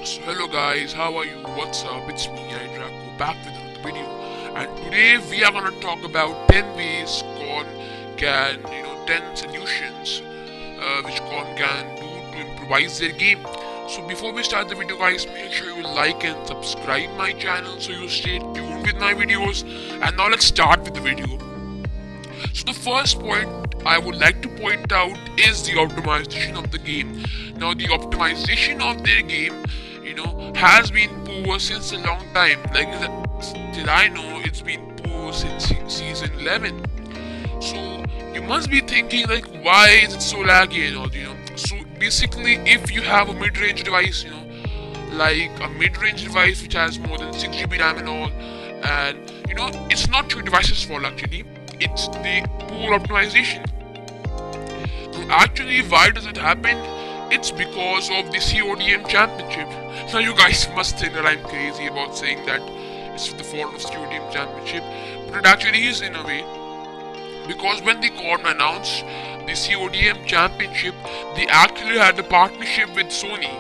So hello guys, how are you? What's up? It's me, Draco, back with another video. And today we are gonna talk about 10 ways Con can, 10 solutions which Con can do to improvise their game. So before we start the video guys, make sure you like and subscribe my channel so you stay tuned with my videos. And now let's start with the video. So the first point I would like to point out is the optimization of the game. Now the optimization of their game, has been poor since a long time. Like till I know, it's been poor since season 11. So you must be thinking like, why is it so laggy and all? So basically, if you have a mid-range device, like a mid-range device which has more than 6 GB RAM and all, and it's not your device's fault actually. It's the poor optimization. Now, actually, why does it happen? It's because of the CODM championship. Now, you guys must think that I'm crazy about saying that it's the fault of CODM championship, but it actually is in a way. Because when the COD announced the CODM championship, they actually had a partnership with Sony.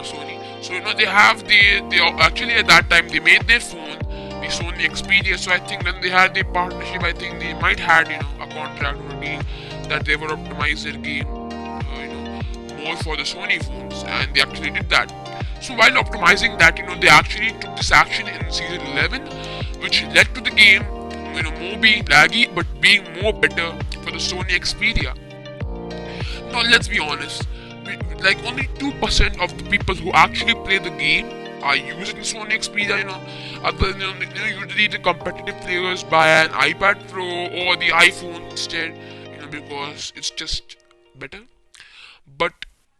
Sony. So they have they actually at that time they made their phone, the Sony Xperia. So I think when they had their partnership, I think they might had a contract or a deal that they would optimize their game, more for the Sony phones, and they actually did that. So while optimizing that, they actually took this action in season 11, which led to the game, more being laggy but being more better for the Sony Xperia. Now let's be honest, like only 2% of the people who actually play the game are using Sony Xperia. Other than usually the competitive players buy an iPad Pro or the iPhone instead, because it's just better. But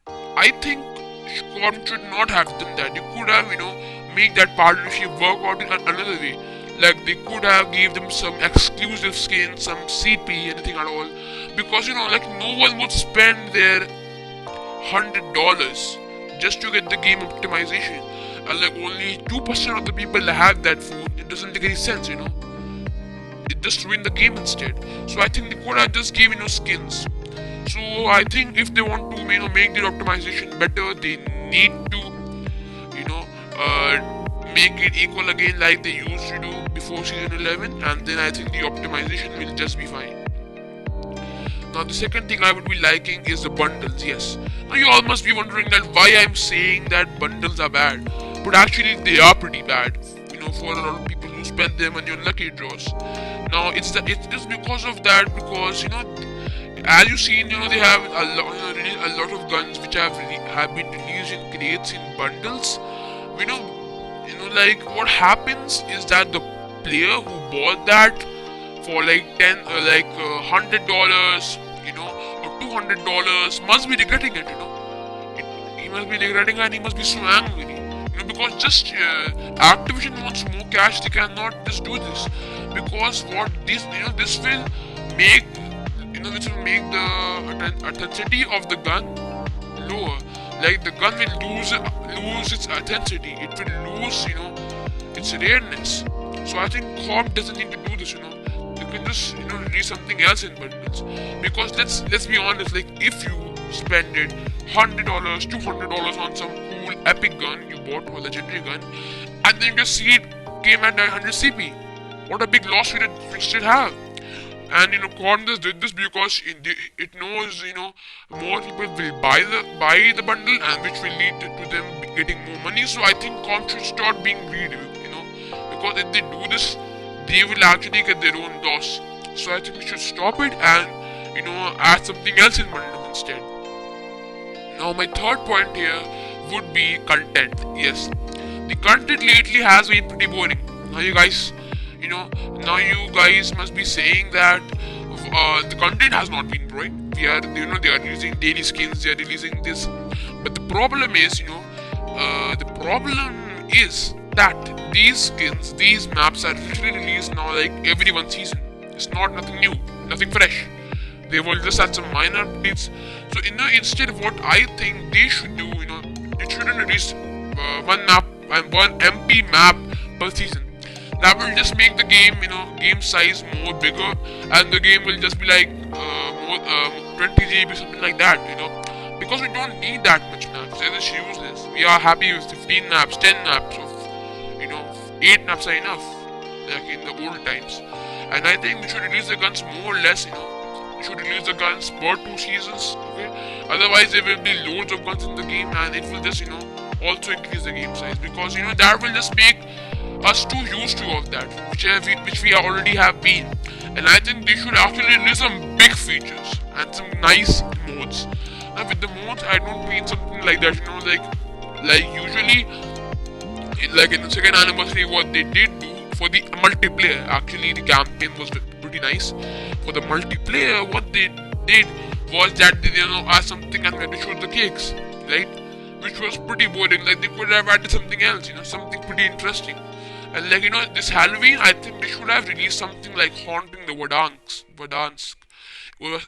I think Scorn should not have done that. They could have, make that partnership work out in another way. Like they could have gave them some exclusive skins, some CP, anything at all. Because like no one would spend their $100 just to get the game optimization. And like only 2% of the people that have that phone, it doesn't make any sense, It just ruined the game instead. So I think they could have just given skins. So I think if they want to make their optimization better, they need to make it equal again like they used to do before season 11, and then I think the optimization will just be fine. Now the second thing I would be liking is the bundles. Yes, now you all must be wondering that why I'm saying that bundles are bad, but actually they are pretty bad, for a lot of people who spend their money on lucky draws. Now it's because of that, because as you seen, they have a lot of guns which have been released in crates in bundles. Like what happens is that the player who bought that for like $100, or $200 must be regretting it. He must be regretting and he must be so angry. Because just Activision wants more cash. They cannot just do this, because what this will make which will make the intensity of the gun lower. Like the gun will lose its intensity. It will lose, its rareness. So I think COD doesn't need to do this. You can just release something else in bundles. Because let's be honest. Like if you spend it $100, $200 on some cool epic gun you bought, or legendary gun, and then you just see it came at 900 CP, what a big loss we still have. And COD did this because it knows more people will buy the bundle, and which will lead to them getting more money. So I think COD should start being greedy, because if they do this, they will actually get their own loss. So I think we should stop it and add something else in bundle instead. Now my third point here would be content. Yes, the content lately has been pretty boring. Now you guys must be saying that the content has not been growing. They are releasing daily skins, they are releasing this, but the problem is that these skins, these maps are literally released now like every one season. It's not nothing new, nothing fresh. They will just add some minor updates. So instead of what I think they should do, they shouldn't release one map and one MP map per season. That will just make the game, game size more bigger, and the game will just be like more 20 GB, something like that, because we don't need that much maps. It is useless. We are happy with 15 maps, 10 maps, of 8 maps are enough, like in the old times. And I think we should release the guns more or less. We should release the guns per 2 seasons. Okay, otherwise there will be loads of guns in the game, and it will just also increase the game size, because that will just make us too used to of that, which we already have been. And I think they should actually release some big features and some nice modes. Now with the modes, I don't mean something like that, like usually, like in the second anniversary, what they did do for the multiplayer, actually the campaign was pretty nice. For the multiplayer, what they did was that they add something and to shoot the cakes, right? Which was pretty boring. Like they could have added something else, something pretty interesting. And this Halloween, I think they should have released something like Haunting the Verdansk.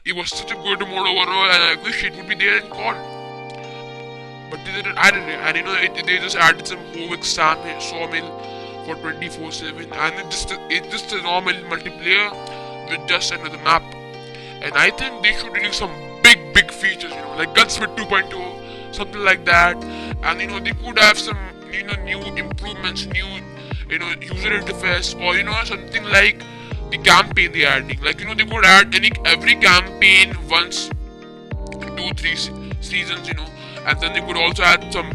It was such a good mode overall, and I wish it would be there in COD. But they didn't add it, and they just added some Hovik sawmill for 24/7, and it's just a normal multiplayer with just another map. And I think they should release some big features, like Gunsmith 2.0, something like that. And they could have some new improvements, new user interface, or something like the campaign they are adding. Like they could add every campaign once, 2-3 seasons, and then they could also add some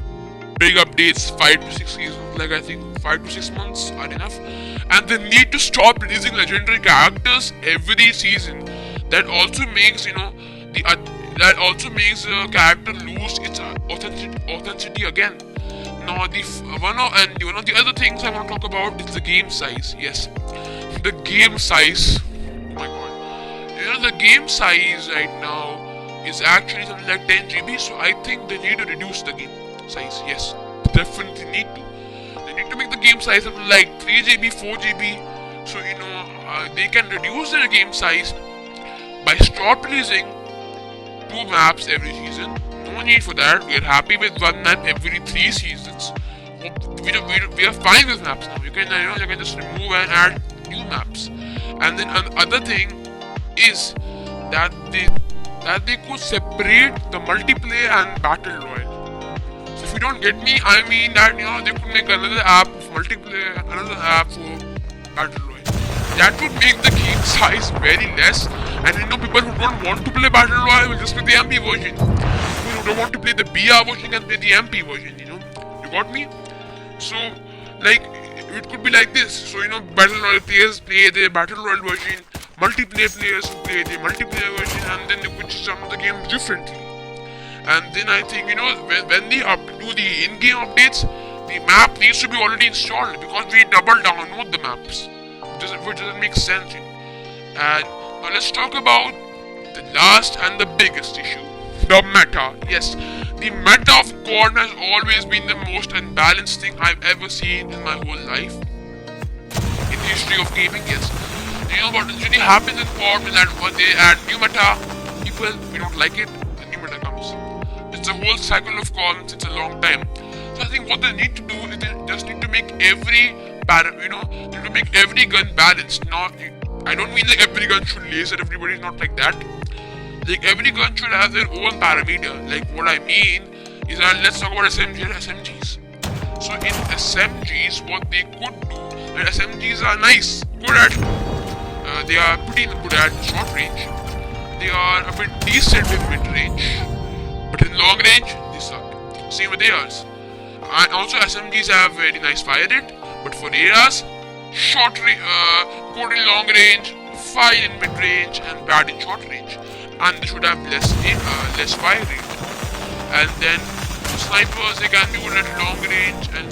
big updates, 5 to 6 seasons. Like I think 5 to 6 months are enough. And they need to stop releasing legendary characters every season. That also makes the character lose its authenticity again. Now one of the other things I want to talk about is the game size. Yes, the game size. Oh my god, the game size right now is actually something like 10 GB. So I think they need to reduce the game size. Yes, definitely need to. They need to make the game size something like 3 GB, 4 GB. So they can reduce their game size by stop releasing 2 maps every season. No need for that. We are happy with 1 map every 3 seasons. We are fine with maps now. You can just remove and add new maps. And then another thing is that they could separate the multiplayer and battle royale. So if you don't get me, I mean that they could make another app for multiplayer, another app for battle royale. That would make the game size very less. And people who don't want to play battle royale will just play the MP version. People who don't want to play the BR version can play the MP version. You got me? So it could be like this. So battle royale players play the battle royale version, multiplayer players who play the multiplayer version, and then they could just run the game differently. And then I think when they do the in-game updates, the map needs to be already installed, because we double download the maps, which doesn't make sense. And now let's talk about the last and the biggest issue, the meta. Yes, the meta of COD has always been the most unbalanced thing I've ever seen in my whole life. In the history of gaming, yes. What usually happens in COD is that when they add new meta, we don't like it, the new meta comes. It's a whole cycle of COD since a long time. So I think what they need to do is they just need to make every gun balanced. Not, I don't mean like every gun should laser everybody, not like that. Like every gun should have their own parameter. Like what I mean is that let's talk about SMGs. So in SMGs, what they could do, and SMGs are nice, good at, they are pretty good at short range. They are a bit decent in mid range, but in long range, they suck. Same with ARs. And also SMGs have very nice fire rate, but for ARs, good in long range, fine in mid range, and bad in short range. And they should have less fire rate. And then for snipers, they can be good at long range and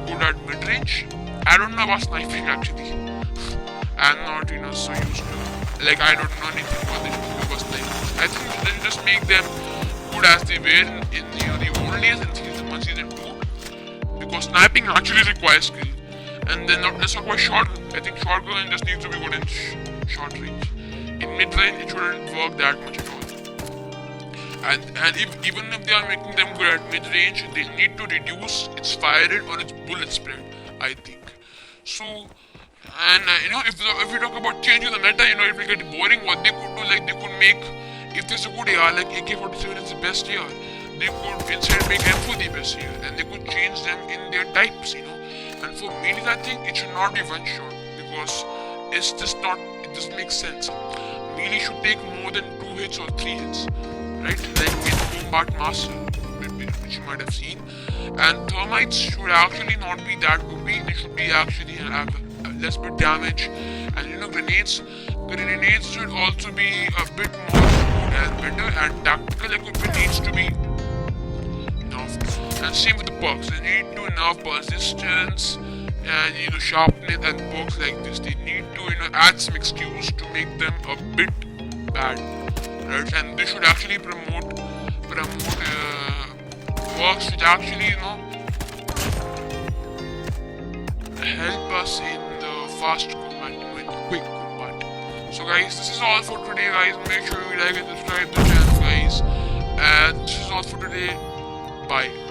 good at mid range. I don't know about sniping actually. I'm not so used to, like, I don't know anything about the snipers. I think they should just make them good as they were in the old days in season 1, season 2, because sniping actually requires skill. And then let's talk about shotgun. I think shotgun just needs to be good in short range. In mid range, it shouldn't work that much at all. And even if they are making them good at mid range, they need to reduce its fire rate or its bullet spread, I think. So, and if we talk about changing the meta, it will get boring. What they could do, like they could make if there's a good AR like AK-47 is the best AR, they could instead make M4 the best AR, and they could change them in their types, And for melee, I think it should not be one shot because it's just not. It doesn't make sense. Melee should take more than 2 hits or 3 hits, right? Like in Combat Master, which you might have seen. And termites should actually not be that OP. They should be actually have less bit damage. And grenades should also be a bit more good and better. And tactical equipment needs to be nerfed. And same with the perks. They need to nerf persistence and sharpness and perks like this. They need to add some excuse to make them a bit bad, right? And they should actually promote perks which actually help us in the fast combat, in quick combat. So guys, this is all for today, guys. Make sure you like and subscribe to the channel, guys. And this is all for today. Bye.